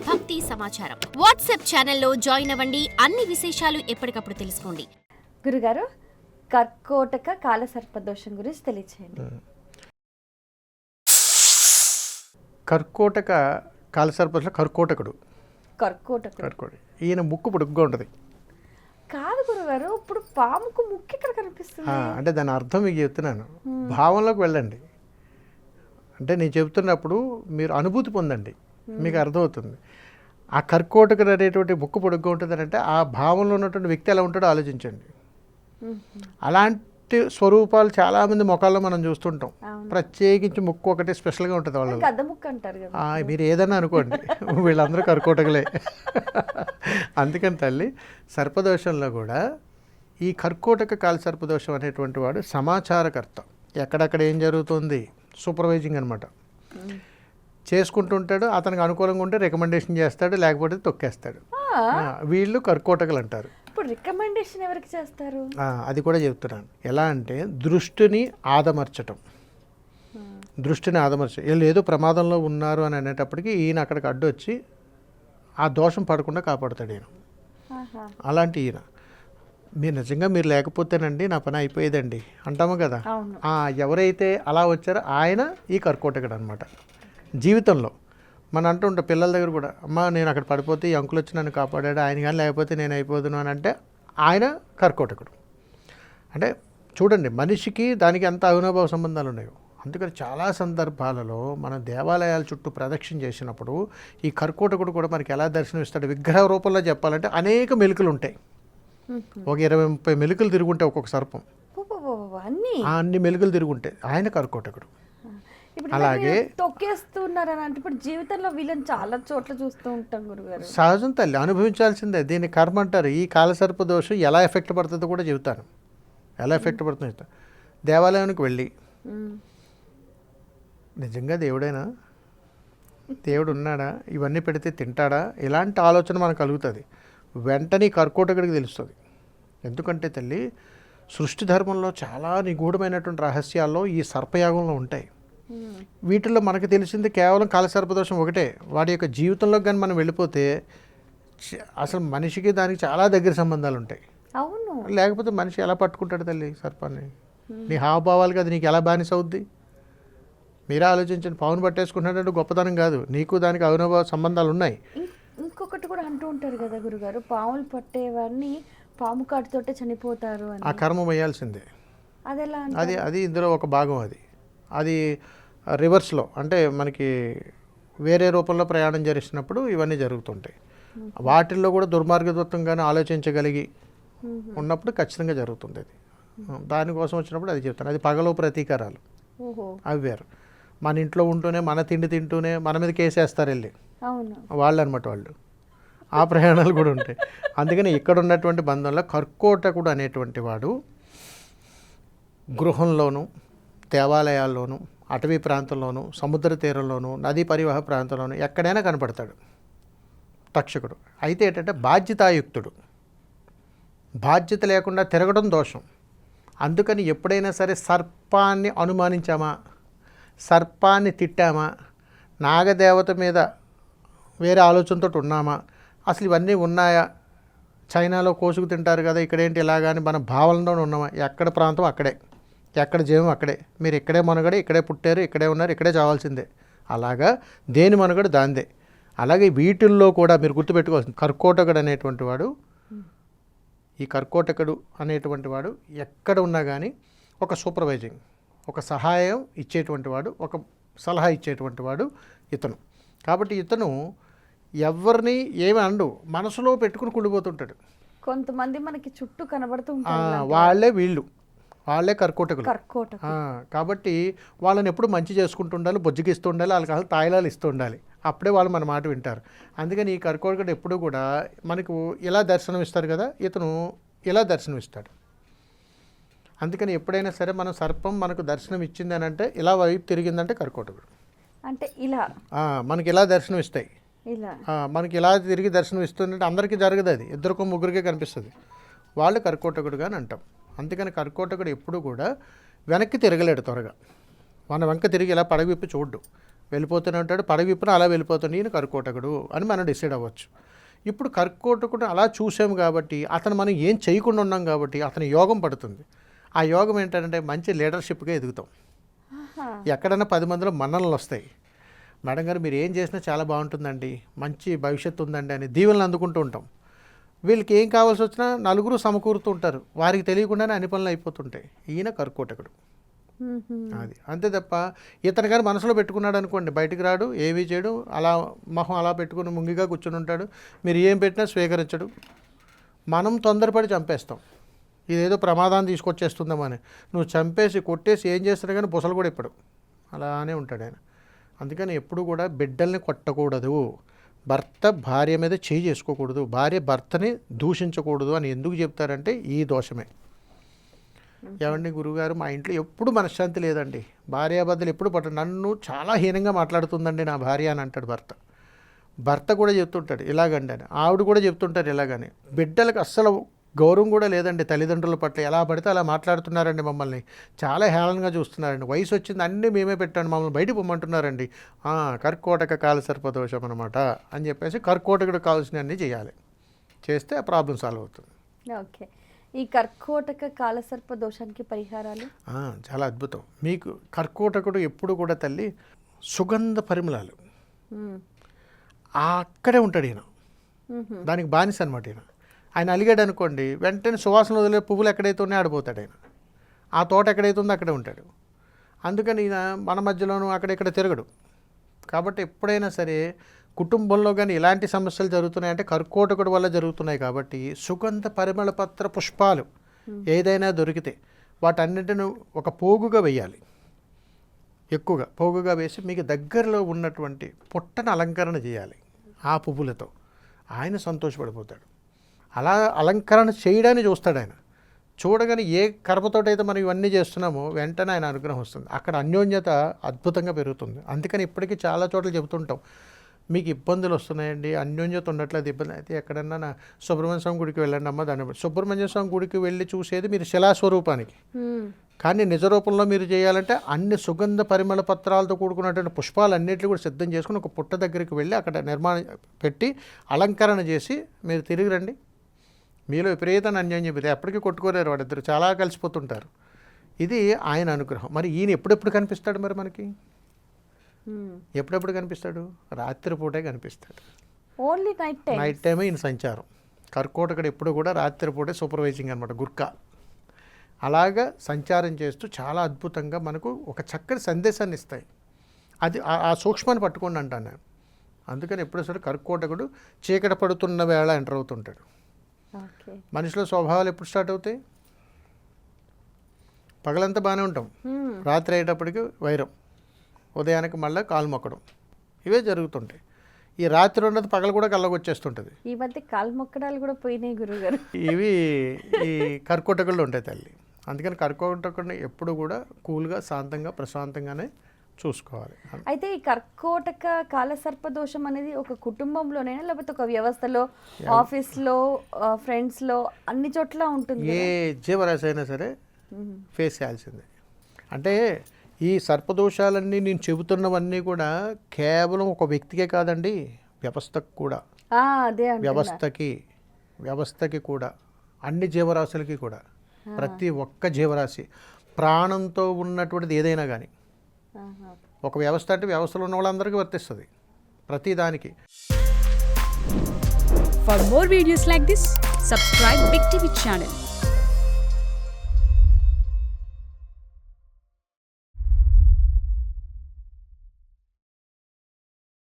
భక్తి సమాచారం. వాట్సాప్ ఛానల్లో జాయిన్ అవ్వండి. అన్ని విశేషాలు ఎప్పటికప్పుడు తెలుసుకోండి. గురుగారు, కర్కోటక కాలసర్పదోషం గురించి తెలియచేయండి. కర్కోటక కాలసర్పదోషం కర్కోటకుడు ఈయన ముక్కు పొడుగ్గా ఉంటుంది. కాదు గురుగారు, ఇప్పుడు పాముకు ముక్కు ఇక్కడ కనిపిస్తుంది అంటే దాని అర్థం మీకు చెప్తున్నాను. భావంలోకి వెళ్ళండి. అంటే నేను చెప్తున్నప్పుడు మీరు అనుభూతి పొందండి, మీకు అర్థమవుతుంది. ఆ కర్కోటకుడు అనేటువంటి ముక్కు పొడుగ్గా ఉంటుంది అంటే ఆ భావంలో ఉన్నటువంటి వ్యక్తి ఎలా ఉంటాడో ఆలోచించండి. అలాంటి స్వరూపాలు చాలామంది ముఖాల్లో మనం చూస్తుంటాం. ప్రత్యేకించి ముక్కు ఒకటి స్పెషల్గా ఉంటుంది వాళ్ళు. మీరు ఏదన్నా అనుకోండి, వీళ్ళందరూ కర్కోటకులే. అందుకని తల్లి, సర్పదోషంలో కూడా ఈ కర్కోటక కాల సర్పదోషం అనేటువంటి వాడు సమాచారకర్త. ఎక్కడెక్కడ ఏం జరుగుతుంది సూపర్వైజింగ్ అనమాట. చేసుకుంటుంటాడు. అతనికి అనుకూలంగా ఉంటే రికమెండేషన్ చేస్తాడు, లేకపోతే తొక్కేస్తాడు. వీళ్ళు కర్కోటకులు అంటారు. ఇప్పుడు రికమెండేషన్ ఎవరికి చేస్తారు అది కూడా చెప్తున్నాను. ఎలా అంటే దృష్టిని ఆదమర్చటం. వీళ్ళు ఏదో ప్రమాదంలో ఉన్నారు అని అనేటప్పటికీ ఈయన అక్కడికి అడ్డు వచ్చి ఆ దోషం పడకుండా కాపాడుతాడు ఈయన. అలాంటి ఈయన నిజంగా మీరు లేకపోతేనండి నా పని అయిపోయేదండి అంటాము కదా. ఎవరైతే అలా వచ్చారో ఆయన ఈ కర్కోటకుడు అనమాట. జీవితంలో మనం అంటూ ఉంటాం పిల్లల దగ్గర కూడా, అమ్మ నేను అక్కడ పడిపోతే ఈ అంకులు వచ్చి నన్ను కాపాడాడు, ఆయన కానీ లేకపోతే నేను అయిపోదును అని అంటే ఆయన కర్కోటకుడు. అంటే చూడండి, మనిషికి దానికి ఎంత అవినాభావ సంబంధాలు ఉన్నాయో. అందుకని చాలా సందర్భాలలో మనం దేవాలయాల చుట్టూ ప్రదక్షిణ చేసినప్పుడు ఈ కర్కోటకుడు కూడా మనకి ఎలా దర్శనమిస్తాడు. విగ్రహ రూపంలో చెప్పాలంటే అనేక మెలుకలు ఉంటాయి. ఒక 20-30 మెలుకలు తిరుగుంటాయి ఒక్కొక్క సర్పం. అన్ని మెలుకలు తిరుగుంటాయి. ఆయన కర్కోటకుడు. అలాగే తొక్కేస్తున్నారని అంటే ఇప్పుడు జీవితంలో వీళ్ళని చాలా చోట్ల చూస్తూ ఉంటాం గురుగారు. సహజం తల్లి, అనుభవించాల్సిందే. దీన్ని కర్మ అంటారు. ఈ కాలసర్ప దోషం ఎలా ఎఫెక్ట్ పడుతుందో కూడా చెబుతాను. ఎలా ఎఫెక్ట్ పడుతుందో చెప్తాను. దేవాలయానికి వెళ్ళి నిజంగా దేవుడేనా, దేవుడు ఉన్నాడా, ఇవన్నీ పెడితే తింటాడా, ఇలాంటి ఆలోచన మనకు కలుగుతుంది. వెంటనే కర్కోటకుడికి తెలుస్తుంది. ఎందుకంటే తల్లి, సృష్టి ధర్మంలో చాలా నిగూఢమైనటువంటి రహస్యాల్లో ఈ సర్పయాగంలో ఉంటాయి. వీటిల్లో మనకు తెలిసింది కేవలం కాలసర్పదోషం ఒకటే. వాడి యొక్క జీవితంలో కానీ మనం వెళ్ళిపోతే అసలు మనిషికి దానికి చాలా దగ్గర సంబంధాలు ఉంటాయి. అవును, లేకపోతే మనిషి ఎలా పట్టుకుంటాడు తల్లి సర్పాన్ని? నీ హావభావాలకి అది నీకు ఎలా బానిస అవుద్ది? మీరే ఆలోచించండి. పావును పట్టేసుకుంటున్నాడంటే గొప్పతనం కాదు, నీకు దానికి అవినాభావ సంబంధాలు ఉన్నాయి. ఇంకొకటి కూడా అంటూ ఉంటారు కదా గురుగారు, పాములు పట్టేవారిని పాము కాటుతోటే చనిపోతారు అని. ఆ కర్మ వేయాల్సిందే. అది ఇందులో ఒక భాగం. అది రివర్స్లో, అంటే మనకి వేరే రూపంలో ప్రయాణం చేసినప్పుడు ఇవన్నీ జరుగుతుంటాయి. వాటిల్లో కూడా దుర్మార్గదత్వంగానే ఆలోచించగలిగి ఉన్నప్పుడు ఖచ్చితంగా జరుగుతుంది. అది దానికోసం వచ్చినప్పుడు అది చెప్తాను. అది పగలో ప్రతీకారాలు అవి వేరు. మన ఇంట్లో ఉంటూనే మన తిండి తింటూనే మన మీద కేసేస్తారు వెళ్ళి వాళ్ళు అనమాట. వాళ్ళు ఆ ప్రయాణాలు కూడా ఉంటాయి. అందుకని ఇక్కడ ఉన్నటువంటి బంధంలో కర్కోటకుడు అనేటువంటి వాడు గృహంలోనూ, దేవాలయాల్లోనూ, అటవీ ప్రాంతంలోనూ, సముద్ర తీరంలోనూ, నదీ పరివాహ ప్రాంతంలోనూ ఎక్కడైనా కనపడతాడు తక్షకుడు. అయితే ఏంటంటే బాధ్యతాయుక్తుడు. బాధ్యత లేకుండా తిరగడం దోషం. అందుకని ఎప్పుడైనా సరే సర్పాన్ని అనుమానించామా, సర్పాన్ని తిట్టామా, నాగదేవత మీద వేరే ఆలోచనతో ఉన్నామా, అసలు ఇవన్నీ ఉన్నాయా, చైనాలో కోసుకు తింటారు కదా ఇక్కడేంటి ఇలాగా అని మన భావనలో ఉన్నామా? ఎక్కడ ప్రాంతం అక్కడే, ఎక్కడ జీవం అక్కడే. మీరు ఇక్కడే మనుగడే, ఇక్కడే పుట్టారు, ఇక్కడే ఉన్నారు, ఇక్కడే చావాల్సిందే. అలాగా దేని మనుగడ దాందే. అలాగే వీటిల్లో కూడా మీరు గుర్తుపెట్టుకోవాల్సింది కర్కోటకుడు అనేటువంటి వాడు, ఈ కర్కోటకుడు అనేటువంటి వాడు ఎక్కడ ఉన్నా కానీ ఒక సూపర్వైజింగ్, ఒక సహాయం ఇచ్చేటువంటి వాడు, ఒక సలహా ఇచ్చేటువంటి వాడు ఇతను. కాబట్టి ఇతను ఎవరిని ఏమి అండు మనసులో పెట్టుకుని కుళ్ళిపోతుంటాడు. కొంతమంది మనకి చుట్టూ కనబడుతూ వాళ్ళే కర్కోటకులు. కాబట్టి వాళ్ళని ఎప్పుడు మంచి చేసుకుంటూ ఉండాలి, బొజ్జగిస్తూ ఉండాలి, వాళ్ళకి అసలు తాయిలాలు ఇస్తూ ఉండాలి. అప్పుడే వాళ్ళు మన మాట వింటారు. అందుకని ఈ కర్కోటకుడు ఎప్పుడు కూడా మనకు ఇలా దర్శనం ఇస్తారు కదా, ఇతను ఇలా దర్శనం ఇస్తాడు. అందుకని ఎప్పుడైనా సరే మనం సర్పం మనకు దర్శనం ఇచ్చింది అని అంటే ఇలా వైపు తిరిగిందంటే కర్కోటకుడు. అంటే ఇలా మనకి ఇలా దర్శనం ఇస్తాయి, మనకి ఇలా తిరిగి దర్శనం ఇస్తుందంటే అందరికీ జరగదు, అది ఇద్దరికో ముగ్గురికే కనిపిస్తుంది. వాళ్ళు కర్కోటకుడుగా అని అంటాం. అందుకని కర్కోటకుడు ఎప్పుడు కూడా వెనక్కి తిరగలేడు త్వరగా. మన వెనక తిరిగి ఇలా పడగ విప్పి చూడ్డు. వెళ్ళిపోతూనే ఉంటాడు, పడగ విప్పున అలా వెళ్ళిపోతాడు, ఈయన కర్కోటకుడు అని మనం డిసైడ్ అవ్వచ్చు. ఇప్పుడు కర్కోటకుడు అలా చూసాము కాబట్టి అతను మనం ఏం చేయకుండా ఉన్నాం కాబట్టి అతని యోగం పడుతుంది. ఆ యోగం ఏంటంటే మంచి లీడర్షిప్గా ఎదుగుతాం. ఎక్కడైనా 10 మందిలో మన్ననలు వస్తాయి. మేడం గారు మీరు ఏం చేసినా చాలా బాగుంటుందండి, మంచి భవిష్యత్తు ఉందండి అని దీవెనలు అందుకుంటూ ఉంటాం. వీళ్ళకి ఏం కావాల్సి వచ్చినా నలుగురు సమకూరుతూ ఉంటారు, వారికి తెలియకుండానే అన్ని పనులు అయిపోతుంటాయి. ఈయన కర్కోటకుడు. అది అంతే తప్ప ఇతను కానీ మనసులో పెట్టుకున్నాడు అనుకోండి, బయటికి రాడు, ఏమీ చేయడు, అలా మొహం అలా పెట్టుకుని ముంగిగా కూర్చుని ఉంటాడు. మీరు ఏం పెట్టినా స్వీకరించడు. మనం తొందరపడి చంపేస్తాం, ఇదేదో ప్రమాదాన్ని తీసుకొచ్చేస్తుందామని. నువ్వు చంపేసి కొట్టేసి ఏం చేస్తున్నా కానీ బుసలు కూడా ఇప్పడు, అలానే ఉంటాడు ఆయన. అందుకని ఎప్పుడు కూడా బిడ్డల్ని కొట్టకూడదు, భర్త భార్య మీద చేయి చేసుకోకూడదు, భార్య భర్తని దూషించకూడదు అని ఎందుకు చెప్తారంటే ఈ దోషమే. ఏమండి గురువుగారు మా ఇంట్లో ఎప్పుడు మనశ్శాంతి లేదండి, భార్యాభర్తలు ఎప్పుడు నన్ను చాలా హీనంగా మాట్లాడుతుందండి నా భార్య అని అంటాడు భర్త. భర్త కూడా చెప్తుంటాడు ఇలాగండి అని, ఆవిడ కూడా చెప్తుంటారు ఇలాగని. బిడ్డలకు అస్సలు గౌరవం కూడా లేదండి తల్లిదండ్రుల పట్ల, ఎలా పడితే అలా మాట్లాడుతున్నారండి, మమ్మల్ని చాలా హేళనగా చూస్తున్నారండి, వయసు వచ్చింది అన్నీ మేమే పెట్టాను, మమ్మల్ని బయటకు పొమ్మంటున్నారండి. కర్కోటక కాలసర్పదోషం అనమాట అని చెప్పేసి కర్కోటకుడు కావాల్సినవన్నీ చేయాలి, చేస్తే ఆ ప్రాబ్లం సాల్వ్ అవుతుంది. ఓకే, ఈ కర్కోటక కాలసర్ప దోషానికి పరిహారాలు చాలా అద్భుతం. మీకు కర్కోటకుడు ఎప్పుడు కూడా తల్లి సుగంధ పరిమళాలు అక్కడే ఉంటాడు ఈయన, దానికి బానిస అనమాట ఈయన. ఆయన అలిగాడు అనుకోండి, వెంటనే సువాసన వదిలే పువ్వులు ఎక్కడైతే ఉన్నాయో ఆడిపోతాడు ఆయన, ఆ తోట ఎక్కడైతే ఉందో అక్కడే ఉంటాడు. అందుకని ఈయన మన మధ్యలోనూ అక్కడెక్కడ తిరగడు. కాబట్టి ఎప్పుడైనా సరే కుటుంబంలో కానీ ఇలాంటి సమస్యలు జరుగుతున్నాయంటే కర్కోటకుడు వల్ల జరుగుతున్నాయి. కాబట్టి సుగంధ పరిమళ పత్ర పుష్పాలు ఏదైనా దొరికితే వాటన్నిటిని ఒక పోగుగా వేయాలి, ఎక్కువగా పోగుగా వేసి మీకు దగ్గరలో ఉన్నటువంటి పుట్టను అలంకరణ చేయాలి ఆ పువ్వులతో. ఆయన సంతోషపడిపోతాడు. అలా అలంకరణ చేయడాన్ని చూస్తాడు ఆయన. చూడగానే ఏ కర్మతోటైతే మనం ఇవన్నీ చేస్తున్నామో వెంటనే ఆయన అనుగ్రహం వస్తుంది, అక్కడ అన్యోన్యత అద్భుతంగా పెరుగుతుంది. అందుకని ఇప్పటికీ చాలా చోట్ల చెబుతుంటాం, మీకు ఇబ్బందులు వస్తున్నాయండి, అన్యోన్యత ఉండట్లేదు, ఇబ్బంది అయితే ఎక్కడన్నా నా సుబ్రహ్మణ్య స్వామి గుడికి వెళ్ళండి అమ్మ. దాన్ని సుబ్రహ్మణ్య స్వామి గుడికి వెళ్ళి చూసేది మీరు శిలాస్వరూపానికి, కానీ నిజ రూపంలో మీరు చేయాలంటే అన్ని సుగంధ పరిమళ పత్రాలతో కూడుకున్నటువంటి పుష్పాలన్నింటినీ కూడా సిద్ధం చేసుకుని ఒక పుట్ట దగ్గరికి వెళ్ళి అక్కడ నిర్మాణం పెట్టి అలంకరణ చేసి మీరు తిరిగి రండి. మీలో విపరీతమైన అన్యోన్యం ఇది, ఎప్పటికీ కొట్టుకోలేరు వాడిద్దరు, చాలా కలిసిపోతుంటారు. ఇది ఆయన అనుగ్రహం. మరి ఈయన ఎప్పుడెప్పుడు కనిపిస్తాడు మరి మనకి? ఎప్పుడెప్పుడు కనిపిస్తాడు? రాత్రిపూటే కనిపిస్తాడు. ఓన్లీ నైట్ టైమే ఈయన సంచారం. కర్కోటకుడు ఎప్పుడు కూడా రాత్రిపూటే సూపర్వైజింగ్ అనమాట, గుర్కా. అలాగా సంచారం చేస్తూ చాలా అద్భుతంగా మనకు ఒక చక్కటి సందేశాన్ని ఇస్తాయి. అది ఆ సూక్ష్మాన్ని పట్టుకోండి అంటాను నేను. అందుకని ఎప్పుడు సరే కర్కోటకుడు చీకటి పడుతున్న వేళ ఎంటర్ అవుతుంటాడు. మనిషిలో స్వభావాలు ఎప్పుడు స్టార్ట్ అవుతాయి? పగలంతా బాగానే ఉంటాం, రాత్రి అయ్యేటప్పటికి వైరం, ఉదయానికి మళ్ళీ కాలు మొక్కడం, ఇవే జరుగుతుంటాయి. ఈ రాత్రి ఉన్నది పగలు కూడా కళ్ళకు వచ్చేస్తుంటుంది. ఈ మధ్య కాలు మొక్కడాలు కూడా పోయినాయి గురుగారు. ఇవి ఈ కర్కోటకుల్లో ఉంటాయి తల్లి. అందుకని కర్కోటకుడిని ఎప్పుడు కూడా కూల్గా, శాంతంగా, ప్రశాంతంగానే చూసుకోవాలి. అయితే ఈ కర్కోటక కాలసర్పదోషం అనేది ఒక కుటుంబంలోనైనా లేకపోతే ఒక వ్యవస్థలో, ఆఫీస్లో, ఫ్రెండ్స్లో, అన్ని చోట్ల ఉంటుంది? ఏ జీవరాశి అయినా సరే ఫేస్ చేయాల్సిందే. అంటే ఈ సర్పదోషాలన్నీ నేను చెబుతున్నవన్నీ కూడా కేవలం ఒక వ్యక్తికే కాదండి, వ్యవస్థకు కూడా. అదే వ్యవస్థకి కూడా, అన్ని జీవరాశులకి కూడా, ప్రతి ఒక్క జీవరాశి ప్రాణంతో ఉన్నటువంటిది ఏదైనా కానీ, ఒక వ్యవస్థ అంటే వ్యవస్థలో ఉన్న వాళ్ళందరికీ వర్తిస్తుంది, ప్రతి దానికి. For more videos like this, subscribe Big TV channel.